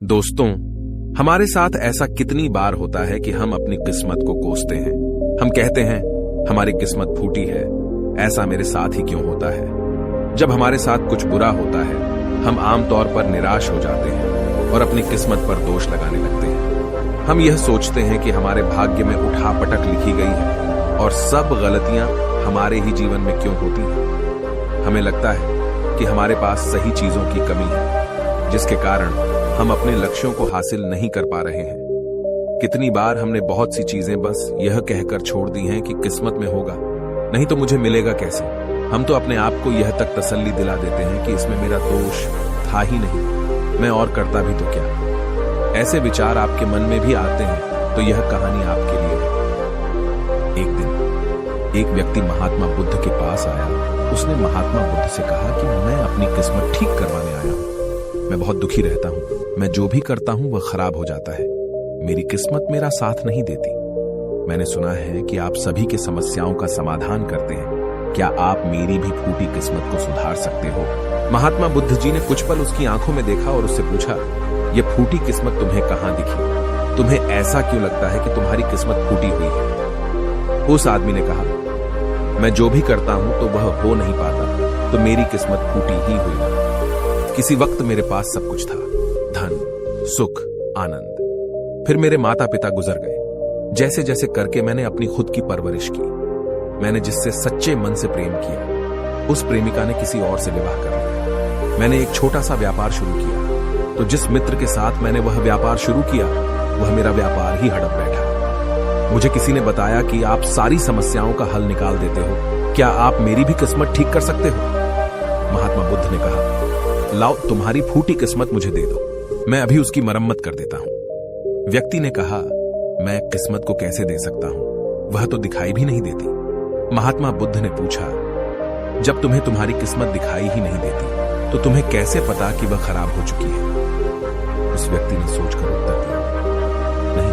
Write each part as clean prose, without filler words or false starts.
दोस्तों, हमारे साथ ऐसा कितनी बार होता है कि हम अपनी किस्मत को कोसते हैं। हम कहते हैं हमारी किस्मत फूटी है, ऐसा मेरे साथ ही क्यों होता है। जब हमारे साथ कुछ बुरा होता है हम आमतौर पर निराश हो जाते हैं और अपनी किस्मत पर दोष लगाने लगते हैं। हम यह सोचते हैं कि हमारे भाग्य में उठापटक लिखी गई है और सब गलतियां हमारे ही जीवन में क्यों होती हैं। हमें लगता है कि हमारे पास सही चीजों की कमी है, जिसके कारण हम अपने लक्ष्यों को हासिल नहीं कर पा रहे हैं। कितनी बार हमने बहुत सी चीजें बस यह कहकर छोड़ दी हैं कि किस्मत में होगा, नहीं तो मुझे मिलेगा कैसे। हम तो अपने आप को यह तक तसल्ली दिला देते हैं कि इसमें मेरा दोष था ही नहीं, मैं और करता भी तो क्या। ऐसे विचार आपके मन में भी आते हैं तो यह कहानी आपके लिए है। एक दिन एक व्यक्ति महात्मा बुद्ध के पास आया। उसने महात्मा बुद्ध से कहा कि मैं अपनी किस्मत ठीक करवाने आया हूं। मैं बहुत दुखी रहता हूं, मैं जो भी करता हूं वह खराब हो जाता है, मेरी किस्मत मेरा साथ नहीं देती। मैंने सुना है कि आप सभी की समस्याओं का समाधान करते हैं, क्या आप मेरी भी फूटी किस्मत को सुधार सकते हो। महात्मा बुद्ध जी ने कुछ पल उसकी आंखों में देखा और उससे पूछा, यह फूटी किस्मत तुम्हें कहां दिखी? तुम्हें ऐसा क्यों लगता है कि तुम्हारी किस्मत फूटी हुई है? उस आदमी ने कहा, मैं जो भी करता हूं तो वह हो नहीं पाता, तो मेरी किस्मत फूटी ही हुई है। किसी वक्त मेरे पास सब कुछ था, धन, सुख, आनंद। फिर मेरे माता पिता गुजर गए। जैसे जैसे करके मैंने अपनी खुद की परवरिश की। मैंने जिससे सच्चे मन से प्रेम किया, उस प्रेमिका ने किसी और से विवाह कर लिया। मैंने एक छोटा सा व्यापार शुरू किया, तो जिस मित्र के साथ मैंने वह व्यापार शुरू किया वह मेरा व्यापार ही हड़प बैठा। मुझे किसी ने बताया कि आप सारी समस्याओं का हल निकाल देते हो, क्या आप मेरी भी किस्मत ठीक कर सकते हो? महात्मा बुद्ध ने कहा, लाओ तुम्हारी फूटी किस्मत मुझे दे दो, मैं अभी उसकी मरम्मत कर देता हूं। व्यक्ति ने कहा, मैं किस्मत को कैसे दे सकता हूं, वह तो दिखाई भी नहीं देती। महात्मा बुद्ध ने पूछा, जब तुम्हें तुम्हारी किस्मत दिखाई ही नहीं देती तो तुम्हें कैसे पता कि वह खराब हो चुकी है? उस व्यक्ति ने सोचकर उत्तर दिया, नहीं,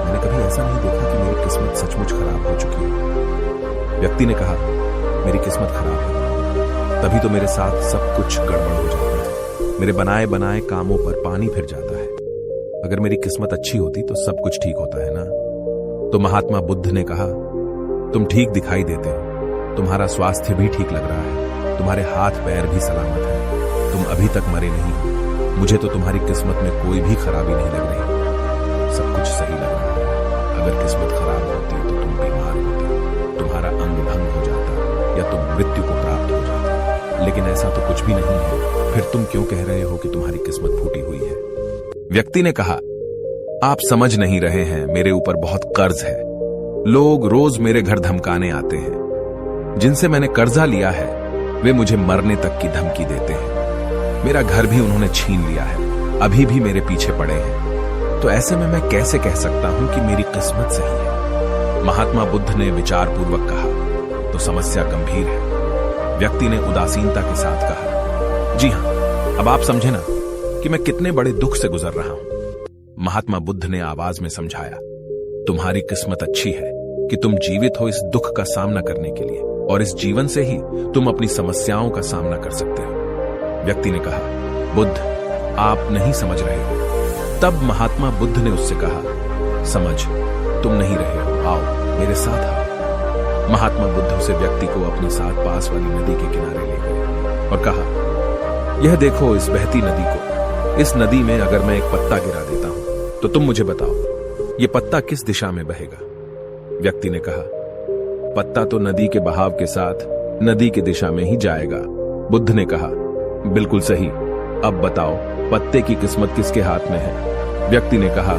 मैंने कभी ऐसा नहीं देखा कि मेरी किस्मत सचमुच खराब हो चुकी है। व्यक्ति ने कहा, मेरी किस्मत खराब है, तभी तो मेरे साथ सब कुछ गड़बड़ हो जाता है। मेरे बनाए बनाए कामों पर पानी फिर जाता है। अगर मेरी किस्मत अच्छी होती तो सब कुछ ठीक होता है ना। तो महात्मा बुद्ध ने कहा, तुम ठीक दिखाई देते हो, तुम्हारा स्वास्थ्य भी ठीक लग रहा है, तुम्हारे हाथ पैर भी सलामत है, तुम अभी तक मरे नहीं हो। मुझे तो तुम्हारी किस्मत में कोई भी खराबी नहीं लग रही, सब कुछ सही लग रहा है। अगर किस्मत खराब होती तो तुम बीमार होते, तुम्हारा अंग भंग हो जाता या तुम मृत्यु को प्राप्त हो जाता, लेकिन ऐसा तो कुछ भी नहीं है। फिर तुम क्यों कह रहे हो कि तुम्हारी किस्मत फूटी हुई है? व्यक्ति ने कहा, आप समझ नहीं रहे हैं, मेरे ऊपर बहुत कर्ज है। लोग रोज मेरे घर धमकाने आते हैं। जिनसे मैंने कर्जा लिया है वे मुझे मरने तक की धमकी देते हैं। मेरा घर भी उन्होंने छीन लिया है, अभी भी मेरे पीछे पड़े हैं। तो ऐसे में मैं कैसे कह सकता हूं कि मेरी किस्मत सही है? महात्मा बुद्ध ने विचारपूर्वक कहा, तो समस्या गंभीर है। व्यक्ति ने उदासीनता के साथ कहा, जी हां, अब आप समझे ना कि मैं कितने बड़े दुख से गुजर रहा हूं। महात्मा बुद्ध ने आवाज में समझाया, तुम्हारी किस्मत अच्छी है कि तुम जीवित हो इस दुख का सामना करने के लिए, और इस जीवन से ही तुम अपनी समस्याओं का सामना कर सकते हो। व्यक्ति ने कहा, बुद्ध, आप नहीं समझ रहे हो। तब महात्मा बुद्ध ने उससे कहा, समझ तुम नहीं रहे हो, आओ मेरे साथ आओ। महात्मा बुद्ध उस व्यक्ति को अपने साथ पास वाली नदी के किनारे ले गए और कहा, यह देखो इस बहती नदी को। इस नदी में अगर मैं एक पत्ता गिरा देता हूं तो तुम मुझे बताओ, यह पत्ता किस दिशा में बहेगा? व्यक्ति ने कहा, पत्ता तो नदी के बहाव के साथ नदी की दिशा में ही जाएगा। बुद्ध ने कहा, बिल्कुल सही, अब बताओ पत्ते की किस्मत किसके हाथ में है? व्यक्ति ने कहा,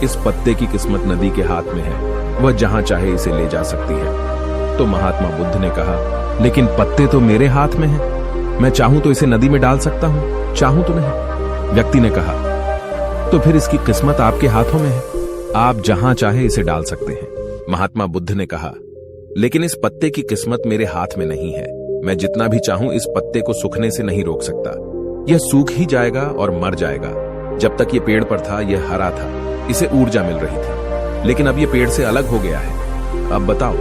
इस पत्ते की किस्मत नदी के हाथ में है, वह जहां चाहे इसे ले जा सकती है। तो महात्मा बुद्ध ने कहा, लेकिन पत्ते तो मेरे हाथ में हैं, मैं चाहूं तो इसे नदी में डाल सकता हूं, चाहूं तो नहीं। व्यक्ति ने कहा, तो फिर इसकी किस्मत आपके हाथों में है, आप जहां चाहे इसे डाल सकते हैं। महात्मा बुद्ध ने कहा, लेकिन इस पत्ते की किस्मत मेरे हाथ में नहीं है, मैं जितना भी चाहूं इस पत्ते को सूखने से नहीं रोक सकता, यह सूख ही जाएगा और मर जाएगा। जब तक ये पेड़ पर था यह हरा था, इसे ऊर्जा मिल रही थी, लेकिन अब ये पेड़ से अलग हो गया है। अब बताओ,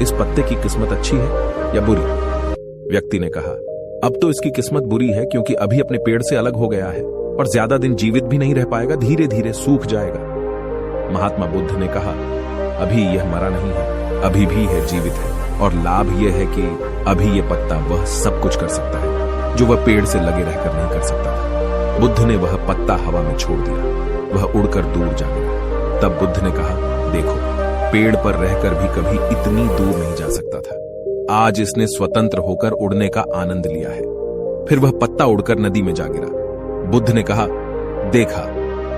इस पत्ते की किस्मत अच्छी है या बुरी? व्यक्ति ने कहा, अब तो इसकी किस्मत बुरी है क्योंकि अभी अपने पेड़ से अलग हो गया है और ज्यादा दिन जीवित भी नहीं रह पाएगा, धीरे धीरे सूख जाएगा। महात्मा बुद्ध ने कहा, अभी यह मरा नहीं है, अभी भी है, जीवित है, और लाभ यह है कि अभी यह पत्ता वह सब कुछ कर सकता है जो वह पेड़ से लगे रहकर नहीं कर सकता था। बुद्ध ने वह पत्ता हवा में छोड़ दिया, वह उड़कर दूर जा गया। तब बुद्ध ने कहा, देखो, पेड़ पर रहकर भी कभी इतनी दूर नहीं जा सकता था, आज इसने स्वतंत्र होकर उड़ने का आनंद लिया है। फिर वह पत्ता उड़कर नदी में जा गिरा। बुद्ध ने कहा, देखा,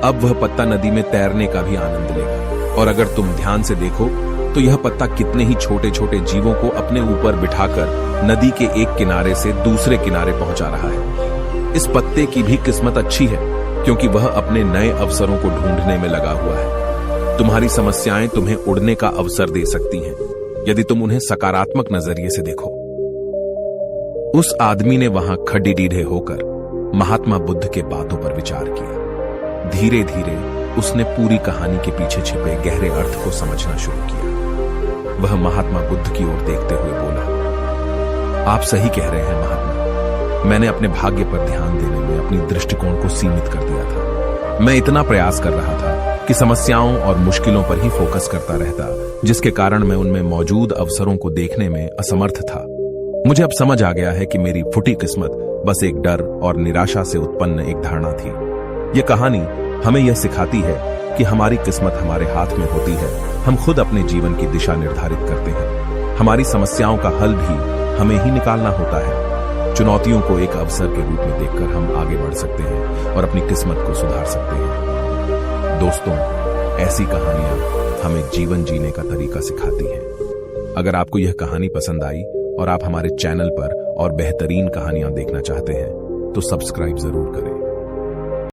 अब वह पत्ता नदी में तैरने का भी आनंद लेगा, और अगर तुम ध्यान से देखो तो यह पत्ता कितने ही छोटे छोटे जीवों को अपने ऊपर बिठाकर नदी के एक किनारे से दूसरे किनारे पहुंचा रहा है। इस पत्ते की भी किस्मत अच्छी है, क्योंकि वह अपने नए अवसरों को ढूंढने में लगा हुआ है। तुम्हारी समस्याएं तुम्हें उड़ने का अवसर दे सकती हैं, यदि तुम उन्हें सकारात्मक नजरिए से देखो। उस आदमी ने वहां खड़ीडीढ़े होकर महात्मा बुद्ध के बातों पर विचार किया। धीरे धीरे उसने पूरी कहानी के पीछे छिपे गहरे अर्थ को समझना शुरू किया। वह महात्मा बुद्ध की ओर देखते हुए बोला, आप सही कह रहे हैं महात्मा, मैंने अपने भाग्य पर ध्यान देने में अपनी दृष्टिकोण को सीमित कर दिया था। मैं इतना प्रयास कर रहा था कि समस्याओं और मुश्किलों पर ही फोकस करता रहता, जिसके कारण मैं उनमें मौजूद अवसरों को देखने में असमर्थ था। मुझे अब समझ आ गया है कि मेरी फुटी किस्मत बस एक डर और निराशा से उत्पन्न एक धारणा थी। यह कहानी हमें यह सिखाती है कि हमारी किस्मत हमारे हाथ में होती है, हम खुद अपने जीवन की दिशा निर्धारित करते हैं। हमारी समस्याओं का हल भी हमें ही निकालना होता है। चुनौतियों को एक अवसर के रूप में देखकर हम आगे बढ़ सकते हैं और अपनी किस्मत को सुधार सकते हैं। दोस्तों, ऐसी कहानियां हमें जीवन जीने का तरीका सिखाती हैं। अगर आपको यह कहानी पसंद आई और आप हमारे चैनल पर और बेहतरीन कहानियां देखना चाहते हैं तो सब्सक्राइब जरूर करें।